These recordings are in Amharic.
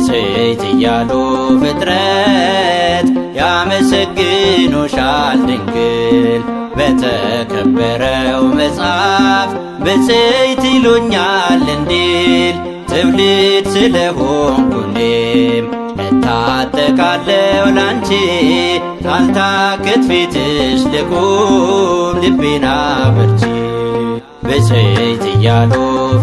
ብፅዕት እያሉ ፍጥረት ያመሰግኑሻል ድንግል። በተከበረው መጽሐፍ ብፅዕት ይሉኛል እንዲል ትውልድ ስለሆንኩ እኔም እታጠቃለሁ ላንቺ። ሳልታክት ፊትሽ ልቁም ልቤን አበርቺ። ብፅዕት እያሉ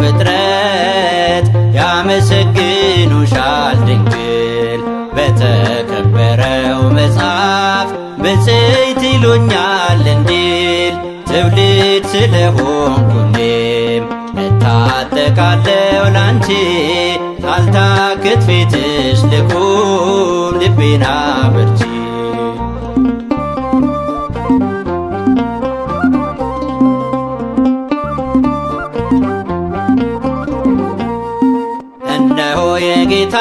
ፍጥረት ያመሰግኑሻል ድንግል። በተከበረው መጽሐፍ ብፅዕት ይሉኛል እንዲል ትውልድ ስለሆንኩ እኔም እታጠቃለሁ ላንቺ። ሳልታክት ፊትሽ ልቁም ልቤን አበርቺ። እነሆ የጌታ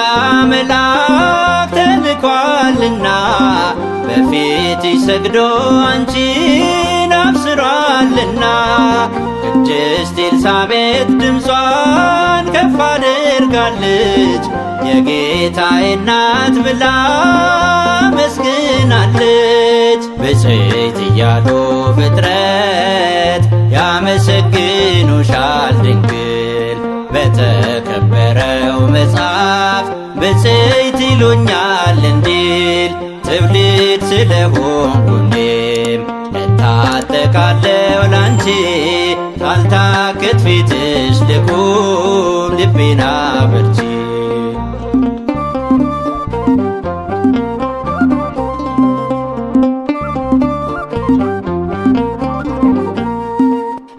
መልአክ ተልኳልና በፊትሽ ሰግዶ አንቺን አብስሯልና። ቅድስት ኤልሳቤጥ ድምጿን ከፍ አድርጋለች የጌታዬ እናት ብላ መስግናለች። ብፅዕት እያሉ ፍጥረት ያመሰግኑሻል ድንግል። በተከበረው መጽሐፍ ብፅዕት ይሉኛል እንዲል ትውልድ ስለሆንኩ እኔም እታጠቃለሁ ላንቺ። ሳልታክት ፊትሽ ልቁም ልቤን አበርቺ።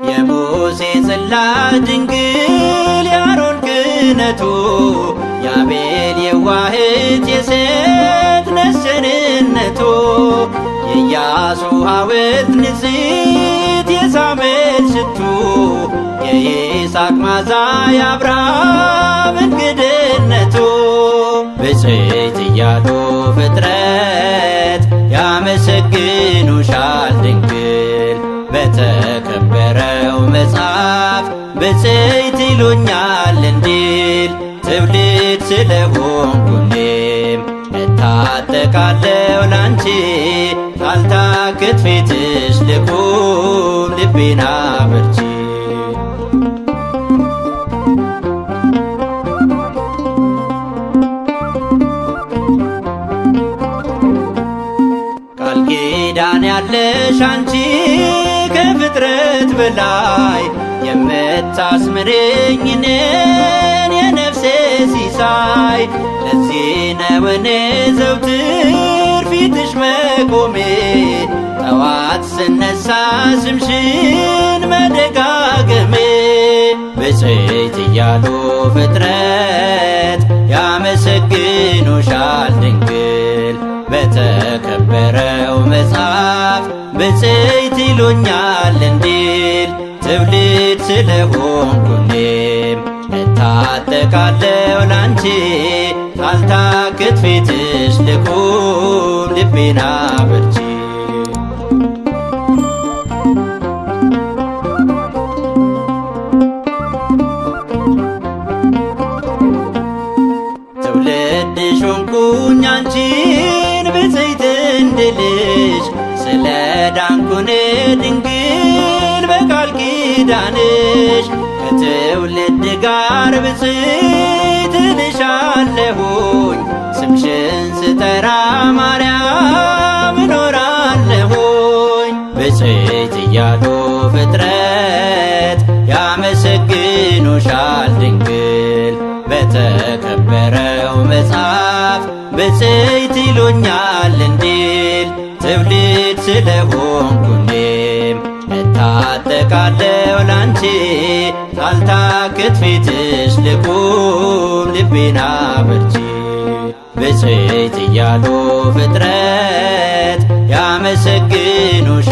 የሙሴ ጽላት ድንግል ያሮን ክህነቱ የአቤል የዋህት የሴት ነስቸንነቱ የኢያሱ ሐውልት ንጽሕት የሳሙኤል ሽቱ የይስሐቅ ማዛ የአብርሃም እንግድነቱ። ብፅዕት እያሉ ፍጥረት ያመሰግኑሻል ድንግል። በተከበረው መጽሐፍ ብፅዕት ይሉኛል እንዲል ትውልድ ስለሆንኩ እኔም እታጠቃለሁ ላንቺ። ሳልታክት ፊትሽ ልቁም ልቤን አበርቺ። ቃል ኪዳን ያለሽ አንቺ ከፍጥረት በላይ የምታስምርኝ እኔን የነፍሴ ሲሳይ። ለዚህ ነው እኔ ዘውትር ፊትሽ መቆሜ ጠዋት ስነሳ ስምሽን መደጋገሜ። ብፅዕት እያሉ ፍጥረት ያመሰግኑሻል ድንግል። በተከበረው መጽሐፍ ብፅዕት ይሉኛል እንዲል ትውልድ ስለሆንኩ እኔም እታጠቃለሁ ላንቺ። ሳልታክት ፊትሽ ልቁም ልቤን አበርቺ። ትውልድሽ ሆንኩኝ አንቺን ብፅዕት እንድልሽ ስለ ዳንኩኔ ድንግል በቃል ኪዳንሽ። ከትውልድ ጋር ብፅዕት እልሻለሁኝ ስምሽን ስጠራ ማርያም እኖራለሁኝ። ብፅዕት እያሉ ፍጥረት ያመሰግኑሻል ድንግል። በተከበረው መጽሐፍ ብፅዕት ይሉኛል እንዲል ትውልድ ስለሆንኩ እኔም እታጠቃለሁ ላንቺ። ሳልታክት ፊትሽ ልቁም ልቤን አበርቺ። ብፅዕት እያሉ ፍጥረት ያመሰግኑሻል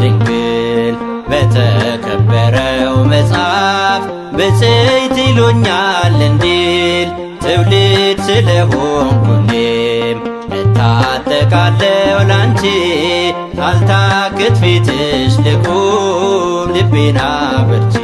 ድንግል። በተከበረው መጽሐፍ ብፅዕት ይሉኛል እንዲል ትውልድ ስለሆንኩ እኔም እታጠቃለሁ ላንቺ። ሳልታክት ፊትሽ ልቁም ልቤን አበርቺ።